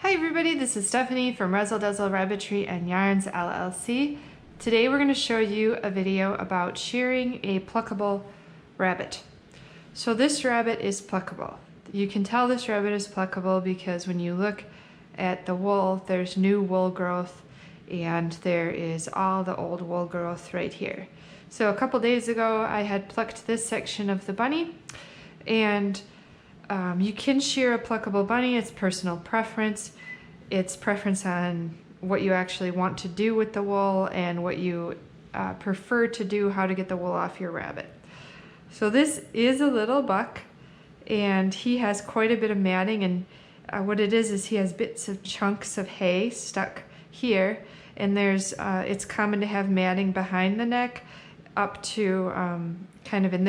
Hi everybody, this is Stephanie from Razzle Dazzle Rabbitry Yarns LLC. Today we're going to show you a video about shearing a pluckable rabbit. So this rabbit is pluckable. You can tell this rabbit is pluckable because when you look at the wool, there's new wool growth and there is all the old wool growth right here. So a couple days ago I had plucked this section of the bunny, and you can shear a pluckable bunny. It's personal preference. It's preference on what you actually want to do with the wool and what you prefer to do, how to get the wool off your rabbit. So this is a little buck, and he has quite a bit of matting, and what it is he has bits of chunks of hay stuck here, and there's it's common to have matting behind the neck up to kind of in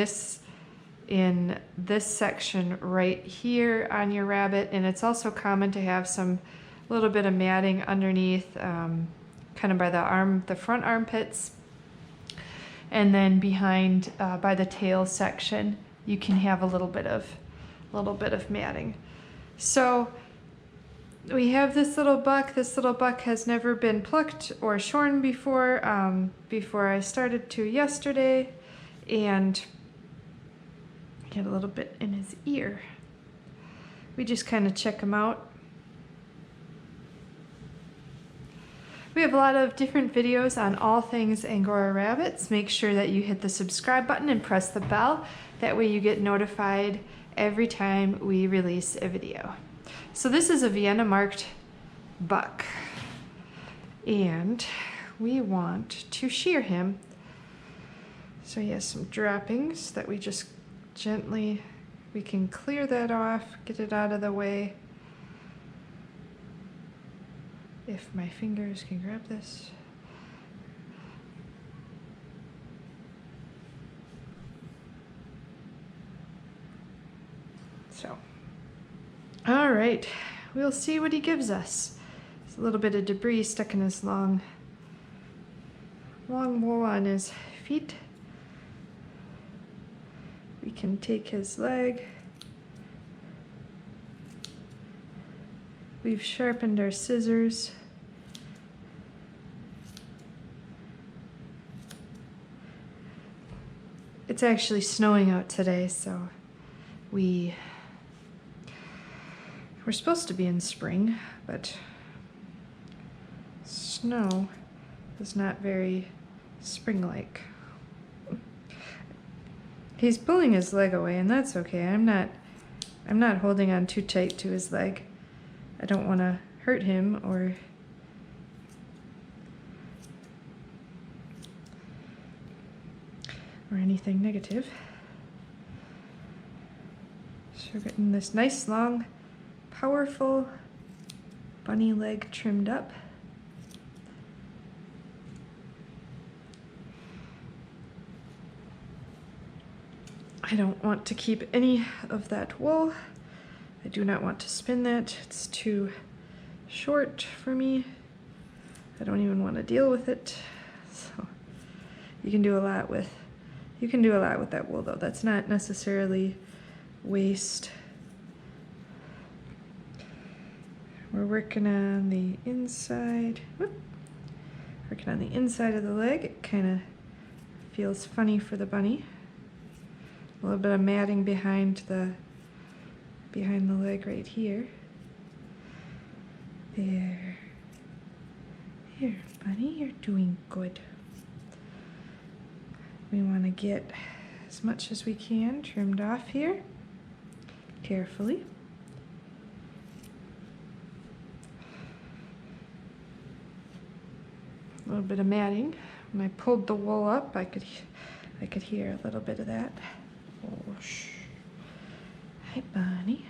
this section right here on your rabbit, and it's also common to have some little bit of matting underneath, kind of by the front armpits, and then behind by the tail section you can have a little bit of matting. So we have this little buck. This little buck has never been plucked or shorn before. Before I started to yesterday, and get a little bit in his ear. We just kind of check him out. We have a lot of different videos on all things Angora rabbits. Make sure that you hit the subscribe button and press the bell. That way you get notified every time we release a video. So this is a Vienna marked buck, and we want to shear him. So he has some droppings that we just gently, we can clear that off, get it out of the way. If my fingers can grab this. So, all right, we'll see what he gives us. There's a little bit of debris stuck in his long wool on his feet. We can take his leg. We've sharpened our scissors. It's actually snowing out today, so we're supposed to be in spring, but snow is not very spring-like. He's pulling his leg away, and that's okay. I'm not holding on too tight to his leg. I don't want to hurt him or anything negative. So we're getting this nice, long, powerful bunny leg trimmed up. I don't want to keep any of that wool. I do not want to spin that. It's too short for me. I don't even want to deal with it. So you can do a lot with that wool though. That's not necessarily waste. We're working on the inside. Working on the inside of the leg. It kind of feels funny for the bunny. A little bit of matting behind the leg right here. There. Here, bunny, you're doing good. We want to get as much as we can trimmed off here, carefully. A little bit of matting. When I pulled the wool up, I could hear a little bit of that. Oh, shh. Hi, bunny.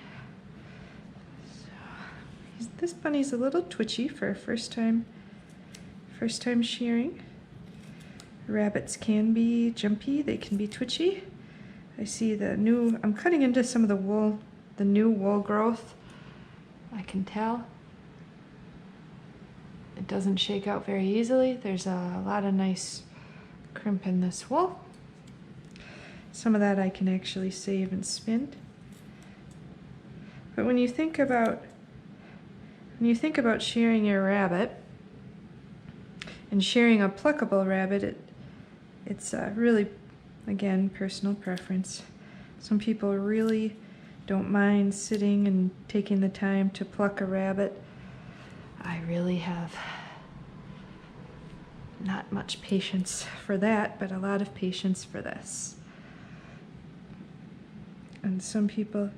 So, this bunny's a little twitchy for a first time shearing. Rabbits can be jumpy, they can be twitchy. I see I'm cutting into some of the wool, the new wool growth. I can tell. It doesn't shake out very easily. There's a lot of nice crimp in this wool. Some of that I can actually save and spin. But when you think about when you think about shearing your rabbit and shearing a pluckable rabbit, it's really, again, personal preference. Some people really don't mind sitting and taking the time to pluck a rabbit. I really have not much patience for that, but a lot of patience for this. And some people,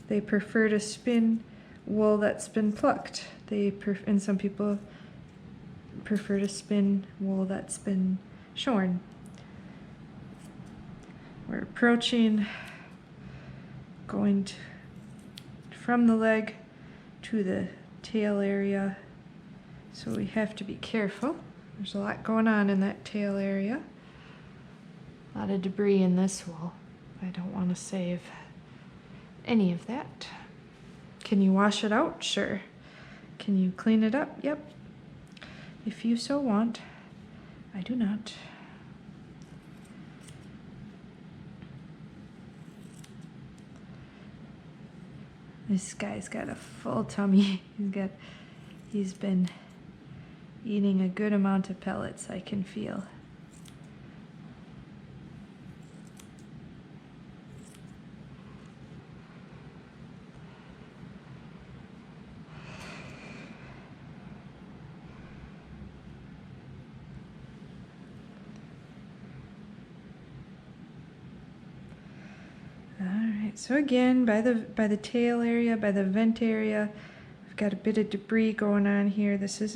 they prefer to spin wool that's been plucked. And some people prefer to spin wool that's been shorn. We're approaching, going from the leg to the tail area, so we have to be careful. There's a lot going on in that tail area. A lot of debris in this wool. I don't want to save any of that. Can you wash it out? Sure. Can you clean it up? Yep. If you so want. I do not. This guy's got a full tummy. He's been eating a good amount of pellets, I can feel. So again, by the tail area, by the vent area, I've got a bit of debris going on here. This is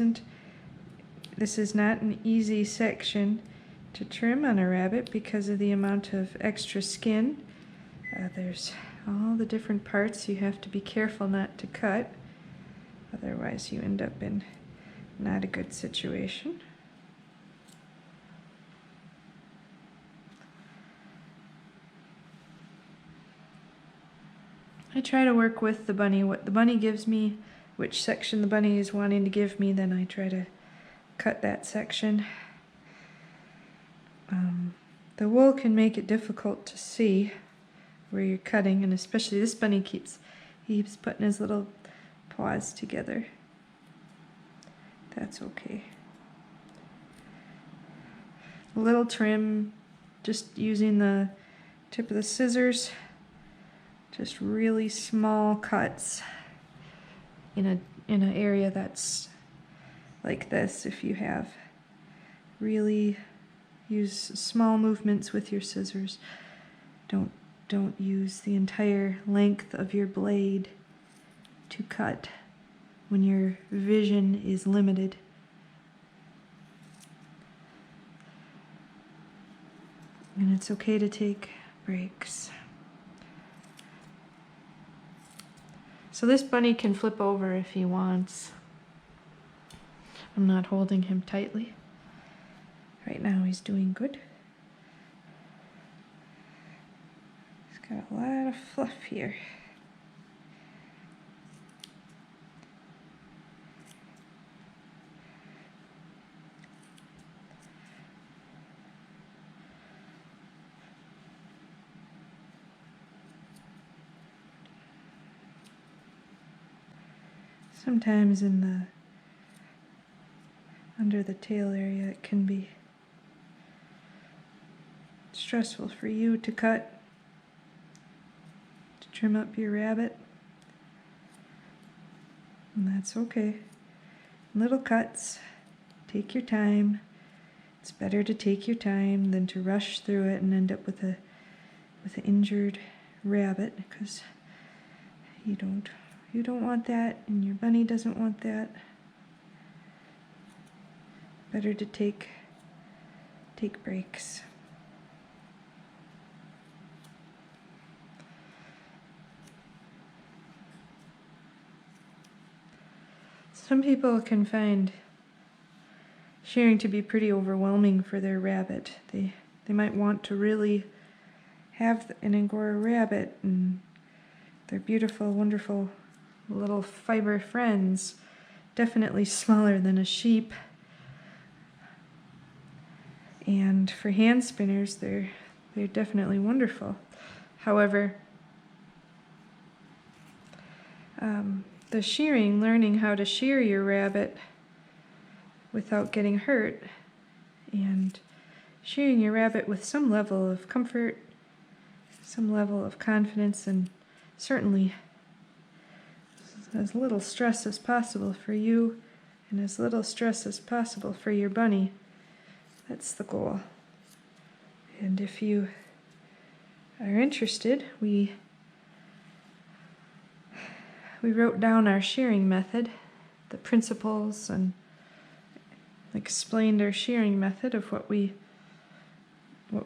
not an easy section to trim on a rabbit because of the amount of extra skin. There's all the different parts you have to be careful not to cut, otherwise you end up in not a good situation. I try to work with the bunny, what the bunny gives me, which section the bunny is wanting to give me, then I try to cut that section. The wool can make it difficult to see where you're cutting, and especially this bunny keeps putting his little paws together. That's okay. A little trim, just using the tip of the scissors. Just really small cuts in an area that's like this. If you have, really use small movements with your scissors. Don't use the entire length of your blade to cut when your vision is limited. And it's okay to take breaks. So this bunny can flip over if he wants. I'm not holding him tightly. Right now he's doing good. He's got a lot of fluff here. Sometimes under the tail area it can be stressful for you to cut, to trim up your rabbit, and that's okay. Little cuts, take your time. It's better to take your time than to rush through it and end up with an injured rabbit, because you don't want that, and your bunny doesn't want that. Better to take breaks. Some people can find shearing to be pretty overwhelming for their rabbit. They might want to really have an angora rabbit, and they're beautiful, wonderful little fiber friends, definitely smaller than a sheep. And for hand spinners, they're definitely wonderful. However, the shearing, learning how to shear your rabbit without getting hurt, and shearing your rabbit with some level of comfort, some level of confidence, and certainly as little stress as possible for you and as little stress as possible for your bunny. That's the goal. And if you are interested, we wrote down our shearing method, the principles, and explained our shearing method of what we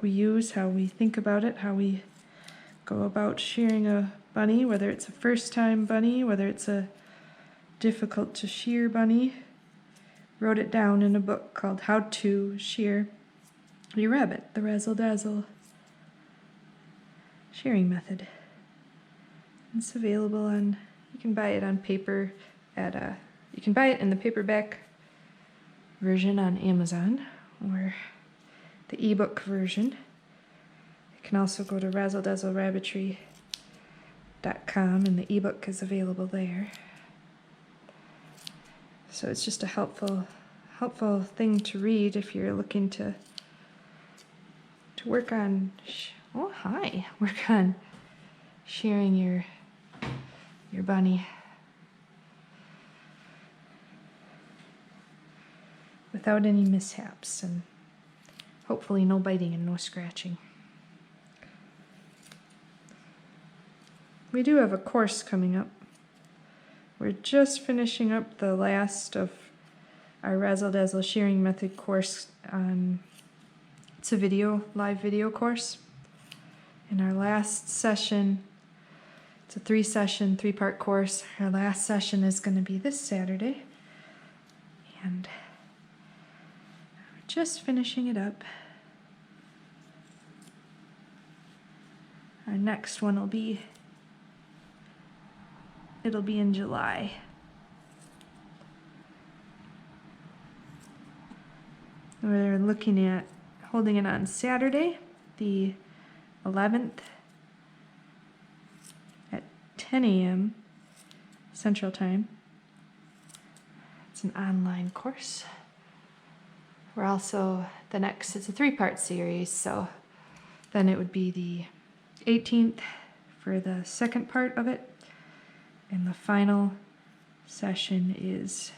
use, how we think about it, how we go about shearing a bunny, whether it's a first-time bunny, whether it's a difficult to shear bunny. Wrote it down in a book called How to Shear Your Rabbit, the Razzle Dazzle Shearing Method. It's available on, you can buy it on paper at you can buy it in the paperback version on Amazon, or the ebook version. You can also go to razzledazzlerabbitry.com, and the ebook is available there. So it's just a helpful thing to read if you're looking to work on work on shearing your bunny without any mishaps, and hopefully no biting and no scratching. We do have a course coming up. We're just finishing up the last of our Razzle Dazzle Shearing Method course. It's a live video course. In our last session, it's a 3-part course. Our last session is going to be this Saturday. And we're just finishing it up. Our next one will be in July. We're looking at holding it on Saturday, the 11th at 10 a.m. Central Time. It's an online course. We're also, it's a 3-part series, so then it would be the 18th for the second part of it. And the final session is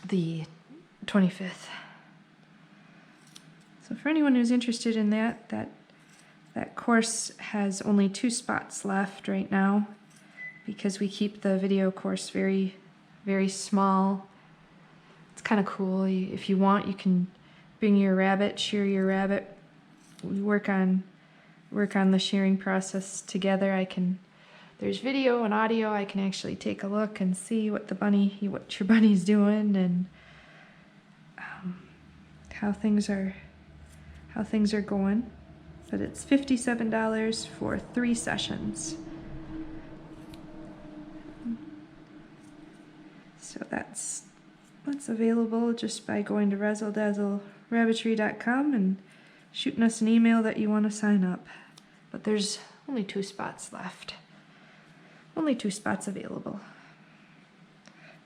the 25th. So for anyone who's interested in that course has only 2 spots left right now, because we keep the video course very, very small. It's kind of cool. If you want, you can bring your rabbit, shear your rabbit. We work on the shearing process together. There's video and audio. I can actually take a look and see what your bunny's doing, and how things are going. But it's $57 for 3 sessions. So that's available just by going to razzledazzlerabbitry.com and shooting us an email that you want to sign up. But there's only 2 spots left. Only 2 spots available.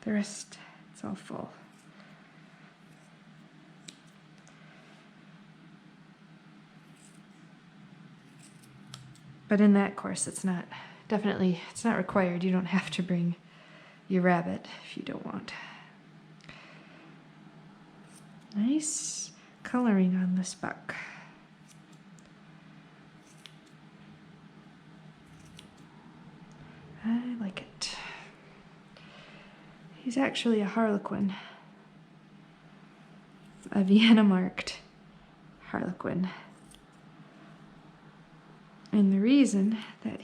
The rest, it's all full. But in that course, it's not required. You don't have to bring your rabbit if you don't want. Nice coloring on this buck. I like it. He's actually a harlequin, a Vienna marked harlequin. And the reason that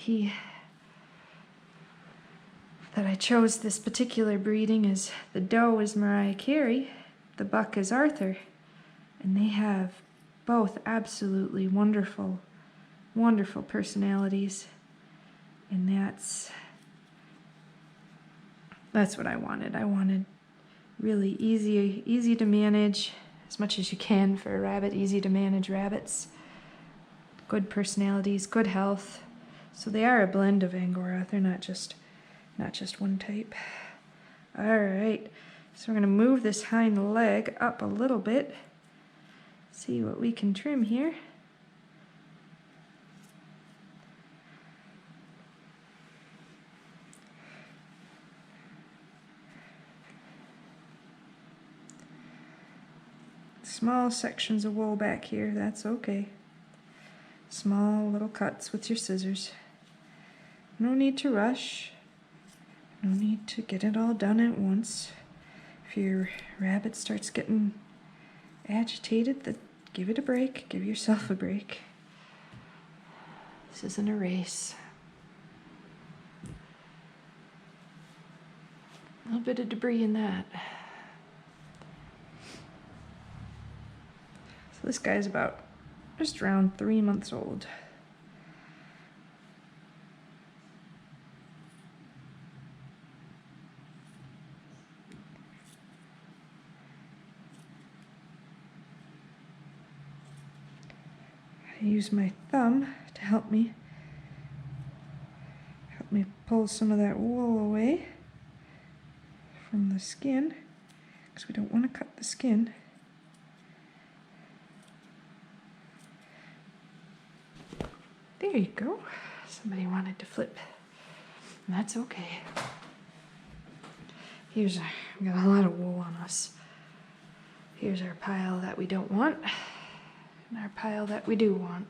I chose this particular breeding is the doe is Mariah Carey, the buck is Arthur, and they have both absolutely wonderful, wonderful personalities, and that's what I wanted. I wanted really easy to manage, as much as you can for a rabbit, easy to manage rabbits. Good personalities, good health. So they are a blend of angora. They're not just not just one type. All right, so we're gonna move this hind leg up a little bit, see what we can trim here. Small sections of wool back here, that's okay. Small little cuts with your scissors. No need to rush. No need to get it all done at once. If your rabbit starts getting agitated, then give it a break. Give yourself a break. This isn't a race. A little bit of debris in that. So this guy's about just around 3 months old. I use my thumb to help me pull some of that wool away from the skin, because we don't want to cut the skin. There you go. Somebody wanted to flip. That's okay. We got a lot of wool on us. Here's our pile that we don't want, and our pile that we do want.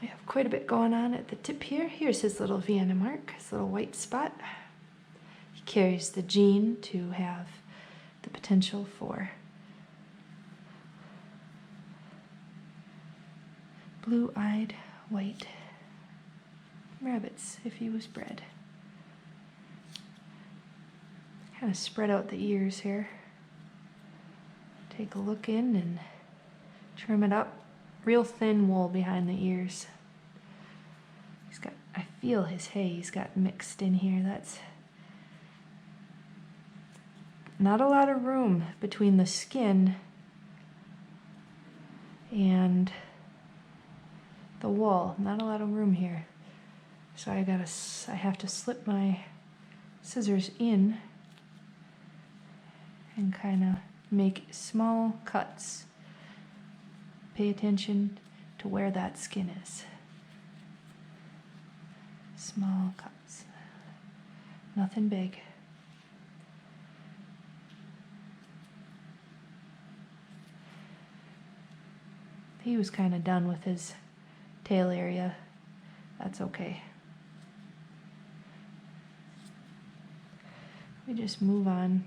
We have quite a bit going on at the tip here. Here's his little Vienna mark, his little white spot. He carries the gene to have the potential for blue-eyed white rabbits if he was bred. Kind of spread out the ears here. Take a look in and trim it up. Real thin wool behind the ears. He's got, I feel his hay he's got mixed in here. That's not a lot of room between the skin and the wool. Not a lot of room here. So I have to slip my scissors in and kind of make small cuts. Pay attention to where that skin is. Small cuts. Nothing big. He was kind of done with his tail area. That's okay. We just move on.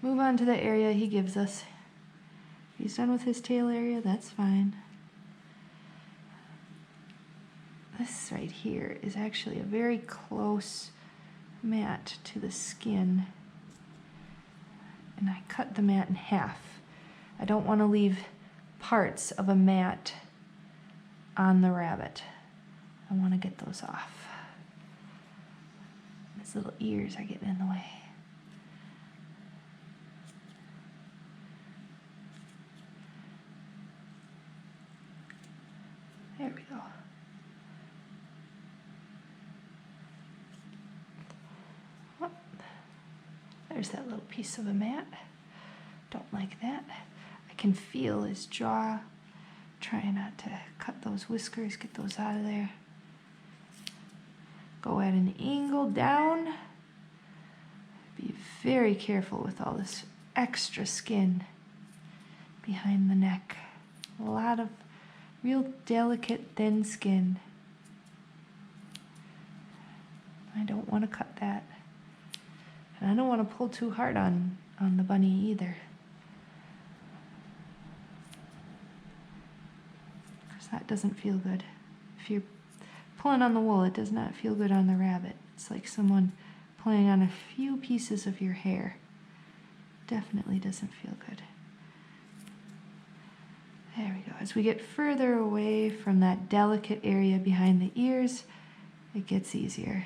Move on to the area he gives us. If he's done with his tail area, that's fine. This right here is actually a very close mat to the skin. And I cut the mat in half. I don't want to leave parts of a mat on the rabbit. I want to get those off. His little ears are getting in the way. There we go. Oh, there's that little piece of a mat. Don't like that. I can feel his jaw. Try not to cut those whiskers, get those out of there. Go at an angle down. Be very careful with all this extra skin behind the neck. A lot of real delicate, thin skin. I don't want to cut that. And I don't want to pull too hard on the bunny either. Because that doesn't feel good. If you're pulling on the wool, it does not feel good on the rabbit. It's like someone pulling on a few pieces of your hair. Definitely doesn't feel good. There we go. As we get further away from that delicate area behind the ears, it gets easier.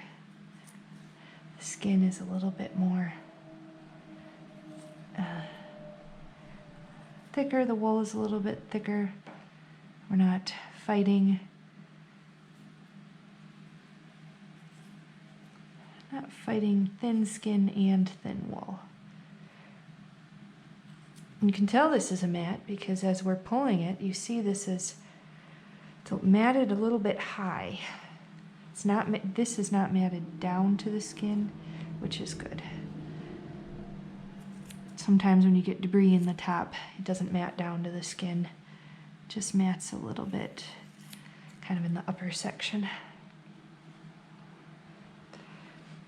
The skin is a little bit more thicker. The wool is a little bit thicker. We're not fighting fighting thin skin and thin wool. You can tell this is a mat because as we're pulling it, you see this is matted a little bit high. It's not, this is not matted down to the skin, which is good. Sometimes when you get debris in the top, it doesn't mat down to the skin. It just mats a little bit, kind of in the upper section.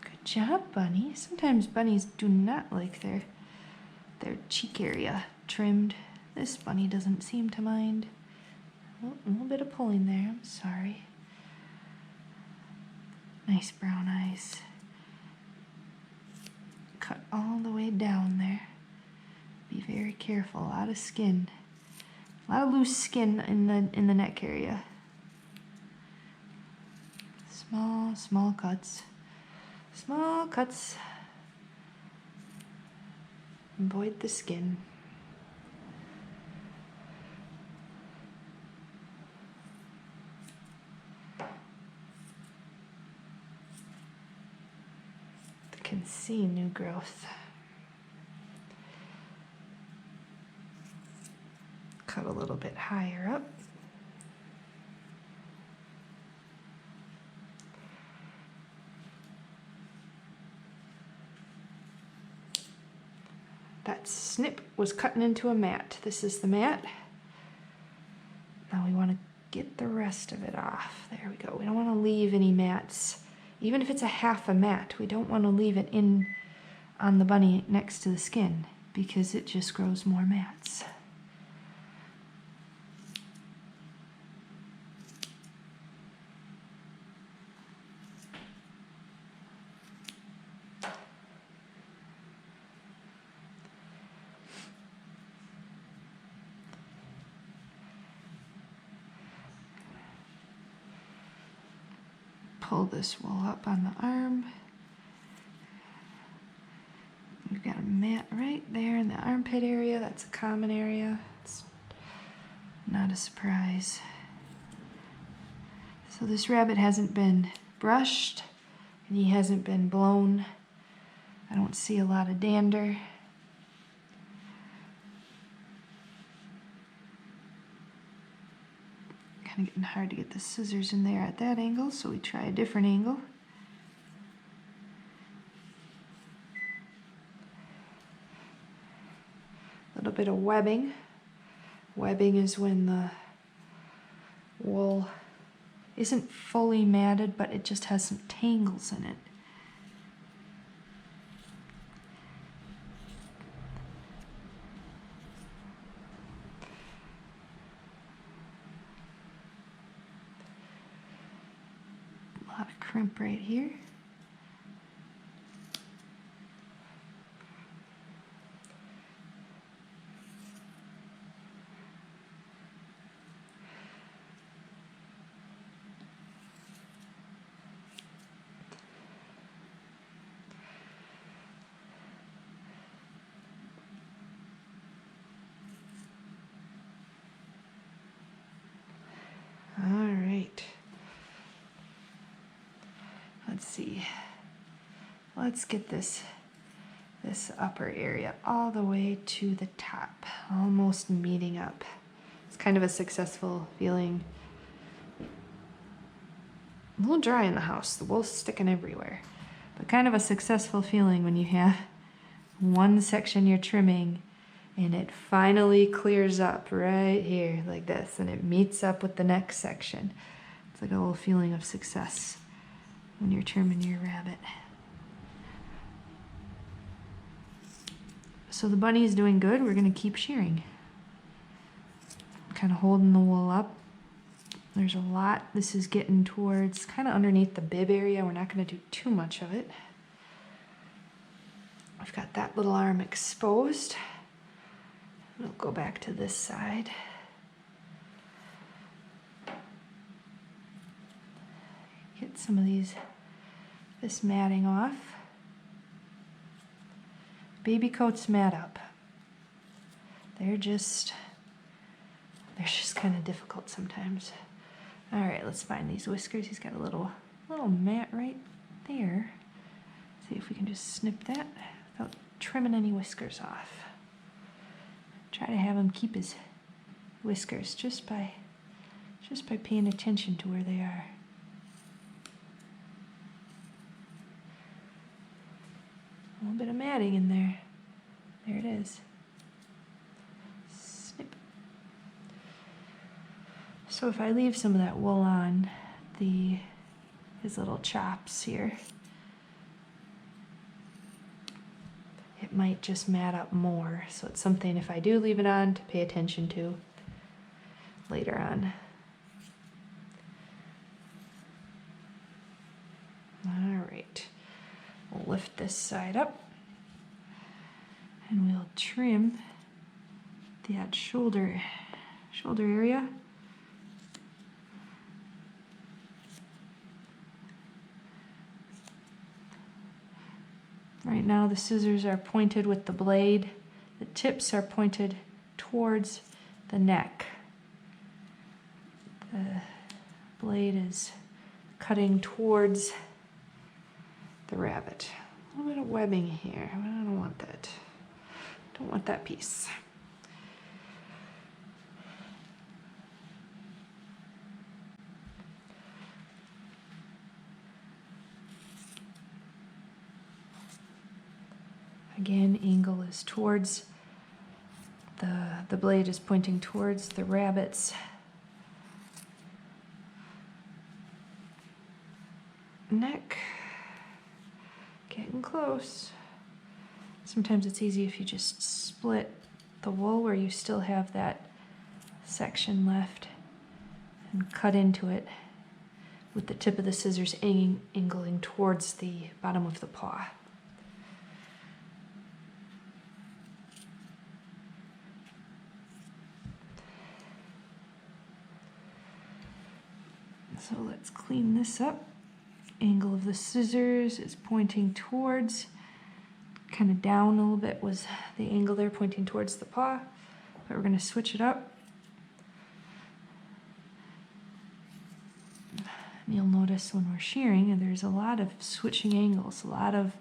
Good job, bunny. Sometimes bunnies do not like their cheek area trimmed. This bunny doesn't seem to mind. Oh, a little bit of pulling there, I'm sorry. Nice brown eyes. Cut all the way down there. Be very careful, a lot of skin. A lot of loose skin in the neck area. Small cuts. Small cuts. Avoid the skin. I can see new growth. Cut a little bit higher up. That snip was cutting into a mat. This is the mat. Now we want to get the rest of it off. There we go. We don't want to leave any mats. Even if it's a half a mat, we don't want to leave it in on the bunny next to the skin because it just grows more mats. Pull this wool up on the arm. We've got a mat right there in the armpit area. That's a common area. It's not a surprise. So this rabbit hasn't been brushed and he hasn't been blown. I don't see a lot of dander. Kind of getting hard to get the scissors in there at that angle, so we try a different angle. A little bit of webbing. Webbing is when the wool isn't fully matted, but it just has some tangles in it. A lot of crimp right here. Let's see. Let's get this upper area all the way to the top, almost meeting up. It's kind of a successful feeling. A little dry in the house, the wool's sticking everywhere, but kind of a successful feeling when you have one section you're trimming and it finally clears up right here like this and it meets up with the next section. It's like a little feeling of success when you're trimming your rabbit. So the bunny is doing good. We're going to keep shearing. Kind of holding the wool up. There's a lot. This is getting towards kind of underneath the bib area. We're not going to do too much of it. I've got that little arm exposed. We'll go back to this side. Get some of this matting off. Baby coats mat up. They're just kind of difficult sometimes. All right, let's find these whiskers. He's got a little mat right there. See if we can just snip that without trimming any whiskers off. Try to have him keep his whiskers just by paying attention to where they are. A little bit of matting in there. There it is. Snip. So if I leave some of that wool on his little chops here, it might just mat up more. So it's something, if I do leave it on, to pay attention to later on. All right, we'll lift this side up and we'll trim that shoulder area. Right now the scissors are pointed with the blade. The tips are pointed towards the neck. The blade is cutting towards the rabbit. A little bit of webbing here. I don't want that. Don't want that piece. Again, angle is towards the blade is pointing towards the rabbit's neck. Getting close. Sometimes it's easy if you just split the wool where you still have that section left and cut into it with the tip of the scissors angling towards the bottom of the paw. So let's clean this up. Angle of the scissors is pointing towards, kind of down a little bit was the angle there, pointing towards the paw, but we're going to switch it up. And you'll notice when we're shearing, and there's a lot of switching angles, a lot of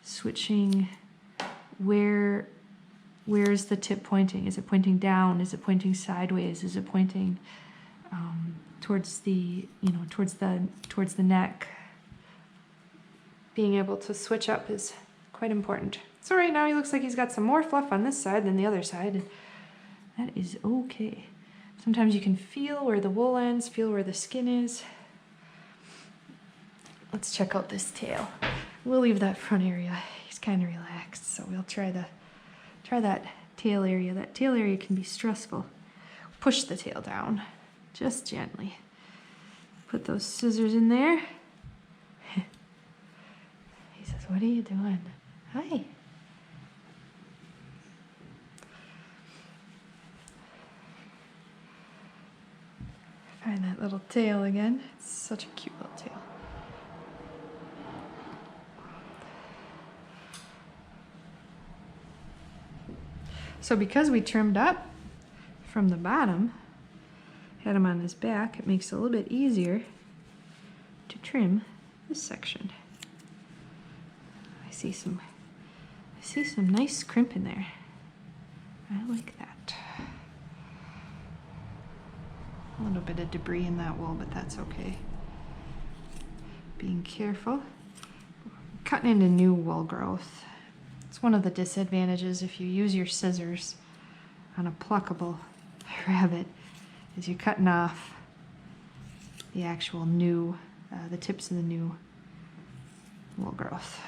switching where's the tip pointing? Is it pointing down? Is it pointing sideways? Is it pointing towards the, towards the neck? Being able to switch up is quite important. So right now he looks like he's got some more fluff on this side than the other side. That is okay. Sometimes you can feel where the wool ends, feel where the skin is. Let's check out this tail. We'll leave that front area. He's kind of relaxed, so we'll try that tail area. That tail area can be stressful. Push the tail down. Just gently. Put those scissors in there. He says, "What are you doing?" Hi. Find that little tail again. It's such a cute little tail. So because we trimmed up from the bottom, had him on his back, it makes it a little bit easier to trim this section. I see some nice crimp in there. I like that. A little bit of debris in that wool, but that's okay. Being careful. Cutting into new wool growth. It's one of the disadvantages if you use your scissors on a pluckable rabbit, is you're cutting off the actual new, the tips of the new wool growth.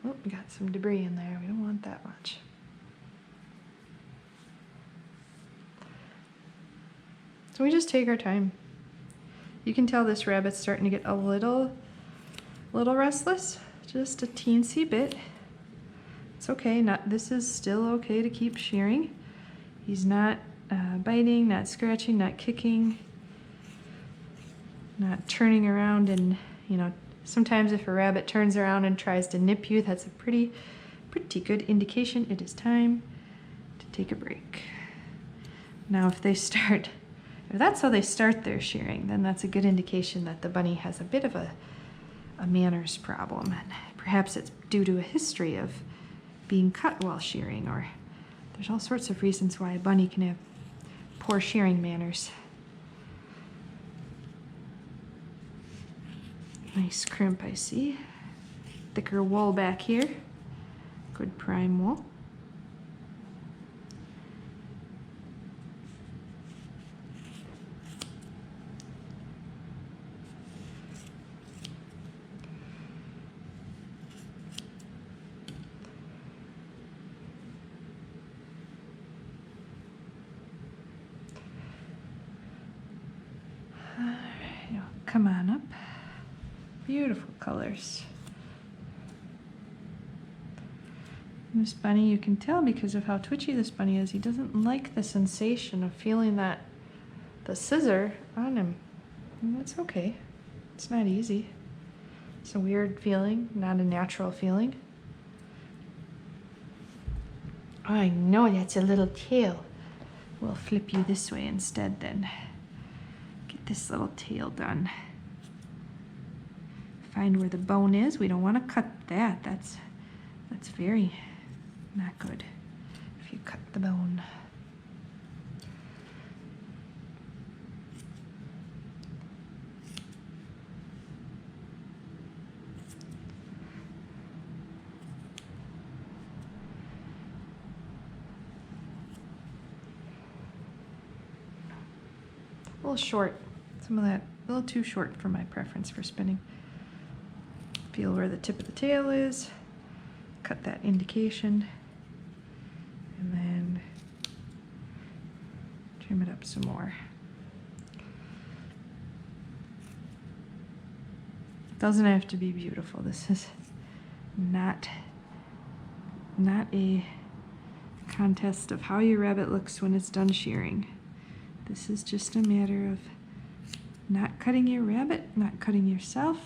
Oh, we got some debris in there. We don't want that much. So we just take our time. You can tell this rabbit's starting to get a little restless, just a teensy bit. It's okay, this is still okay to keep shearing. He's not biting, not scratching, not kicking, not turning around, and sometimes if a rabbit turns around and tries to nip you, that's a pretty good indication it is time to take a break. Now if Or that's how they start their shearing. Then that's a good indication that the bunny has a bit of a manners problem. And perhaps it's due to a history of being cut while shearing, or there's all sorts of reasons why a bunny can have poor shearing manners. Nice crimp, I see. Thicker wool back here. Good prime wool. Come on up. Beautiful colors. This bunny, you can tell because of how twitchy this bunny is, he doesn't like the sensation of feeling that the scissor on him. And that's okay. It's not easy. It's a weird feeling, not a natural feeling. Oh, I know that's a little tail. We'll flip you this way instead then. Get this little tail done. Find where the bone is. We don't want to cut that. That's very not good if you cut the bone. A little short. Some of that a little too short for my preference for spinning. Feel where the tip of the tail is. Cut that indication. And then trim it up some more. It doesn't have to be beautiful. This is not a contest of how your rabbit looks when it's done shearing. This is just a matter of not cutting your rabbit, not cutting yourself,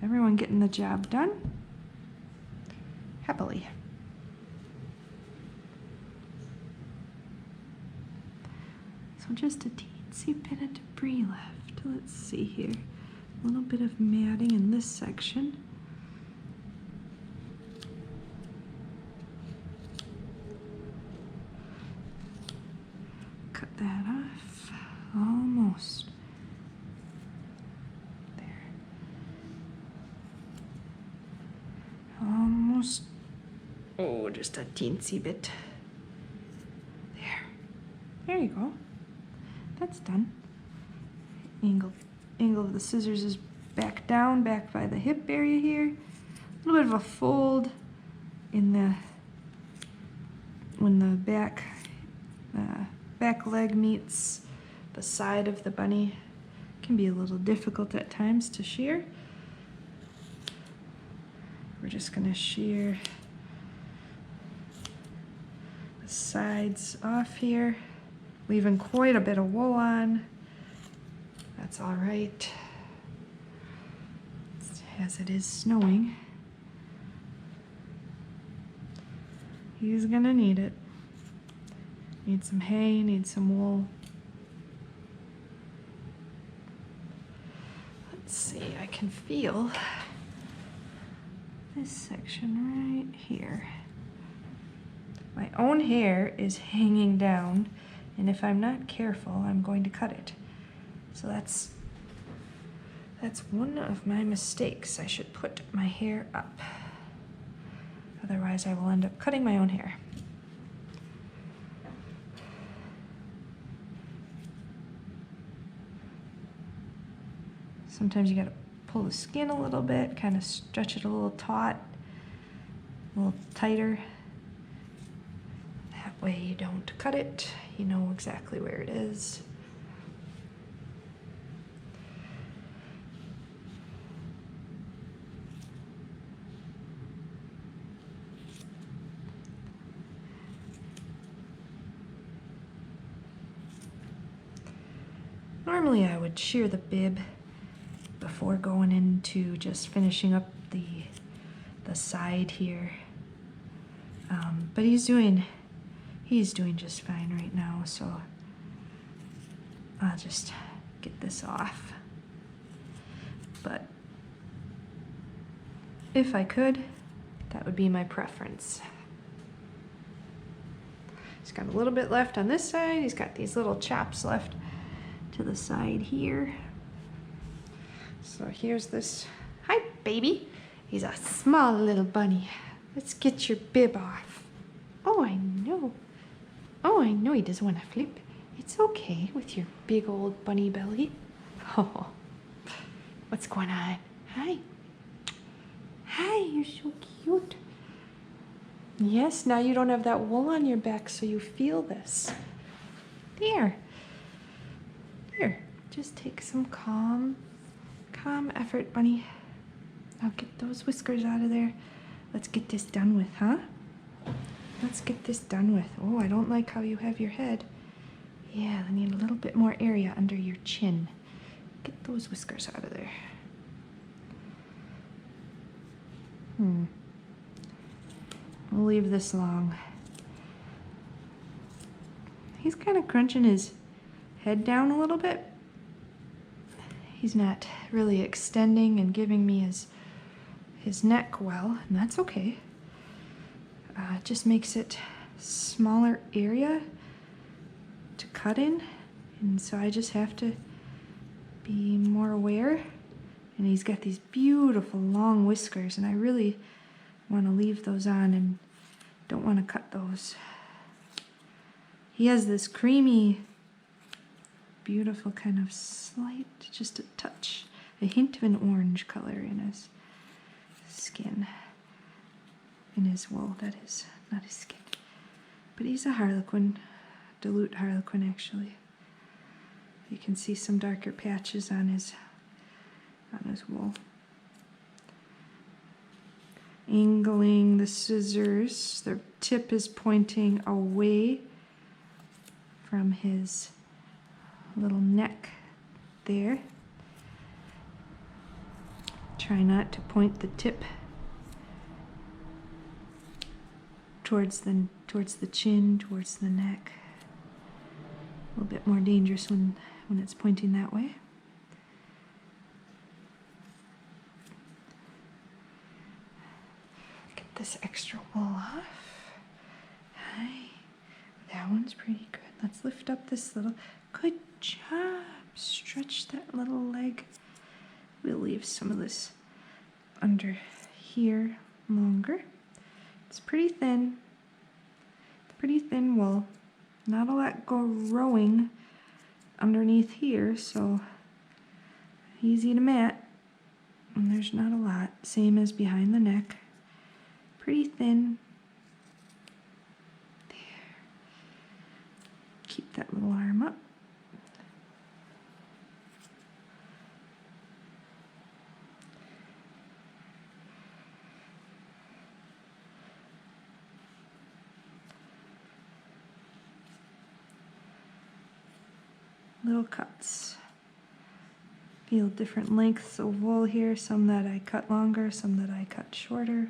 everyone getting the job done happily. So just a teensy bit of debris left. Let's see here. A little bit of matting in this section. Cut that off. Almost. There. Almost. Oh, just a teensy bit. There. There you go. That's done. Angle of the scissors is back down, back by the hip area here. A little bit of a fold in the when the back leg meets the side of the bunny. It can be a little difficult at times to shear. We're just going to shear the sides off here, leaving quite a bit of wool on. That's all right, as it is snowing. He's gonna need it. Need some hay, need some wool. Let's see, I can feel this section right here. My own hair is hanging down, and if I'm not careful, I'm going to cut it. So that's one of my mistakes. I should put my hair up. Otherwise, I will end up cutting my own hair. Sometimes you gotta pull the skin a little bit, kind of stretch it a little taut, a little tighter. That way you don't cut it. You know exactly where it is. Normally I would shear the bib before going into just finishing up the side here, but he's doing just fine right now, so I'll just get this off. But if I could, that would be my preference. He's got a little bit left on this side. He's got these little chops left to the side here. So here's this. Hi, baby. He's a small little bunny. Let's get your bib off. Oh, I know. Oh, I know he doesn't want to flip. It's okay with your big old bunny belly. Oh, what's going on? Hi. Hi, you're so cute. Yes, now you don't have that wool on your back, so you feel this. There. Here, just take some calm effort, bunny. Now get those whiskers out of there. Let's get this done with, huh? Let's get this done with. Oh, I don't like how you have your head. Yeah, I need a little bit more area under your chin. Get those whiskers out of there. We'll leave this long. He's kind of crunching his head down a little bit. He's not really extending and giving me his neck well, and that's okay. It just makes it smaller area to cut in, and so I just have to be more aware. And he's got these beautiful long whiskers, and I really want to leave those on and don't want to cut those. He has this creamy, beautiful kind of slight, just a touch, a hint of an orange color in his skin. In his wool, that is, not his skin. But he's a harlequin, dilute harlequin actually. You can see some darker patches on his wool. Angling the scissors, the tip is pointing away from his little neck there. Try not to point the tip towards the chin, towards the neck. A little bit more dangerous when it's pointing that way. Get this extra wool off. Hi. That one's pretty good. Let's lift up this little. Good job. Stretch that little leg. We'll leave some of this under here longer. It's pretty thin wool. Not a lot growing underneath here, so easy to mat. And there's not a lot. Same as behind the neck. Pretty thin. There. Keep that little arm up. Little cuts. Feel different lengths of wool here, some that I cut longer, some that I cut shorter.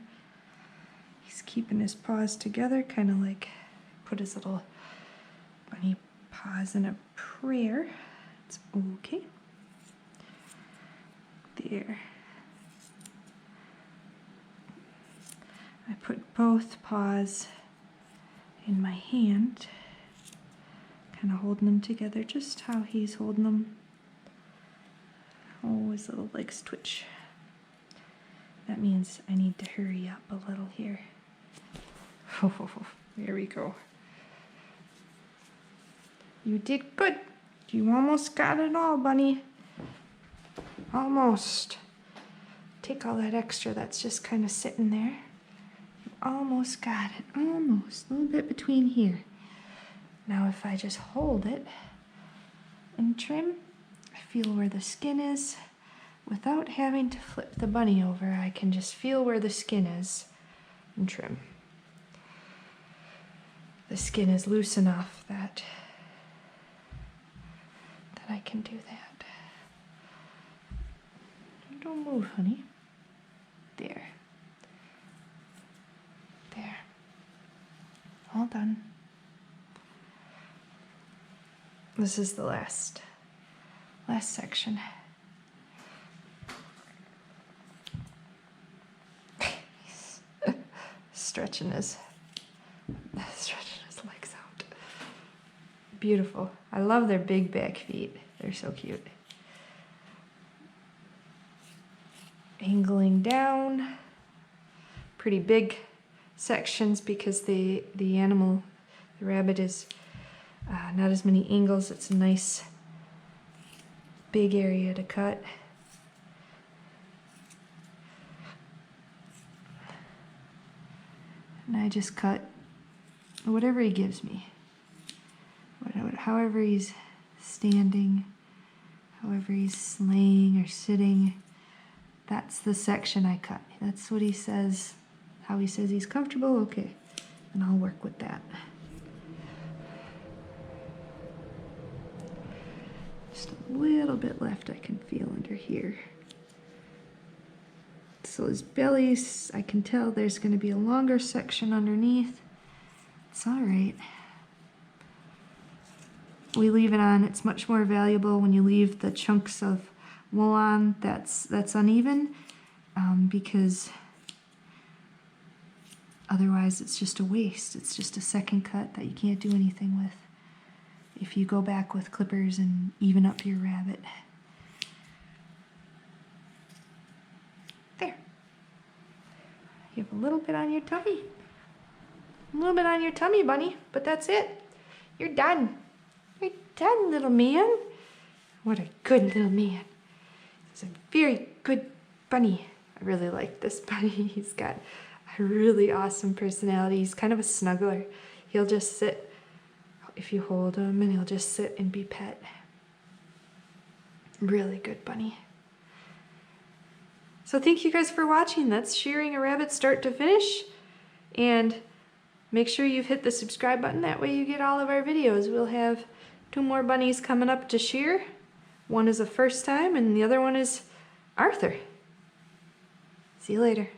He's keeping his paws together, kind of like put his little bunny paws in a prayer. It's okay. There. I put both paws in my hand, kind of holding them together just how he's holding them. Oh, his little legs twitch. That means I need to hurry up a little here. Oh, there we go. You did good. You almost got it all, bunny. Almost. Take all that extra that's just kind of sitting there. You almost got it. Almost. A little bit between here. Now if I just hold it and trim, I feel where the skin is. Without having to flip the bunny over, I can just feel where the skin is and trim. The skin is loose enough that I can do that. Don't move, honey. There. There. All done. This is the last last section. Stretching his legs out. Beautiful. I love their big back feet. They're so cute. Angling down. Pretty big sections because the rabbit is not as many angles. It's a nice big area to cut. And I just cut whatever he gives me. However he's standing, however he's laying or sitting, that's the section I cut. That's what he says, how he says he's comfortable, okay. And I'll work with that. Just a little bit left I can feel under here. So his belly, I can tell there's going to be a longer section underneath. It's all right. We leave it on. It's much more valuable when you leave the chunks of wool on that's uneven, because otherwise it's just a waste. It's just a second cut that you can't do anything with if you go back with clippers and even up your rabbit. There. You have a little bit on your tummy. A little bit on your tummy, bunny, but that's it. You're done. You're done, little man. What a good little man. He's a very good bunny. I really like this bunny. He's got a really awesome personality. He's kind of a snuggler. He'll just sit if you hold him, and he'll just sit and be pet. Really good bunny. So thank you guys for watching. That's shearing a rabbit start to finish. And make sure you've hit the subscribe button. That way you get all of our videos. We'll have 2 more bunnies coming up to shear. One is a first time and the other one is Arthur. See you later.